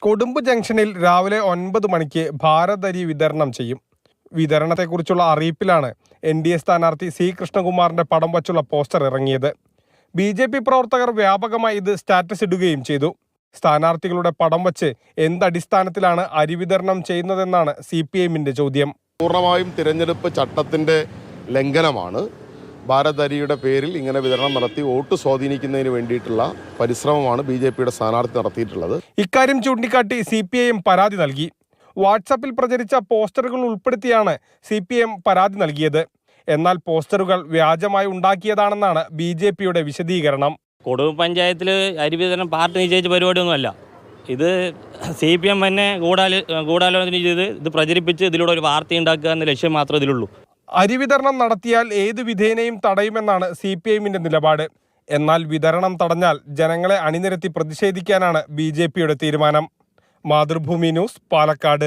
കൊടുമ്പ് ജംഗ്ഷനിൽ രാവിലെ 9 മണിക്ക് ഭാരത് അരി വിതരണം ചെയ്യും. വിതരണത്തെക്കുറിച്ചുള്ള അറിയിപ്പിലാണ് NDA സ്ഥാനാർത്ഥി C കൃഷ്ണകുമാറിന്റെ പടം വച്ചുള്ള പോസ്റ്റർ ഇറങ്ങിയത്. BJP പ്രവർത്തകർ വ്യാപകമായി ഇത് സ്റ്റാറ്റസ് ഇടുകയും ചെയ്തു. സ്ഥാനാർത്ഥികളുടെ പടം വച്ച് എന്തടിസ്ഥാനത്തിലാണ് അരി വിതരണം ചെയ്യുന്നതെന്നാണ് CPIന്റെ ചോദ്യം. പൂർണ്ണമായും തിരഞ്ഞെടുപ്പ് ചട്ടത്തിന്റെ ലംഘനമാണ്. ഭാരത് അരിയുടെ പേരിൽ ഇങ്ങനെ വിതരണം നടത്തി വോട്ട് സ്വാധീനിക്കുന്നതിന് വേണ്ടിയിട്ടുള്ള പരിശ്രമമാണ് BJPയുടെ സ്ഥാനാർത്ഥി നടത്തിയിട്ടുള്ളത്. ഇക്കാര്യം ചൂണ്ടിക്കാട്ടി CPIM പരാതി നൽകി. വാട്സാപ്പിൽ പ്രചരിച്ച പോസ്റ്ററുകൾ ഉൾപ്പെടുത്തിയാണ് CPIM പരാതി നൽകിയത്. എന്നാൽ പോസ്റ്ററുകൾ വ്യാജമായി ഉണ്ടാക്കിയതാണെന്നാണ് BJPയുടെ വിശദീകരണം. കൊടുമ്പ് പഞ്ചായത്തിൽ അരി വിതരണം പാർട്ടി നിശ്ചയിച്ച പരിപാടിയൊന്നുമല്ല. ഇത് CPM തന്നെ ഗൂഢാലോചന ചെയ്ത് ഇത് പ്രചരിപ്പിച്ച് ഇതിലൂടെ ഒരു വാർത്ത ഉണ്ടാക്കുക എന്ന ലക്ഷ്യം മാത്രമേ ഇതിലുള്ളൂ. അരി വിതരണം നടത്തിയാൽ ഏത് വിധേനയും തടയുമെന്നാണ് CPIന്റെ നിലപാട്. എന്നാൽ വിതരണം തടഞ്ഞാൽ ജനങ്ങളെ അണിനിരത്തി പ്രതിഷേധിക്കാനാണ് BJPയുടെ തീരുമാനം. മാതൃഭൂമി ന്യൂസ്, പാലക്കാട്.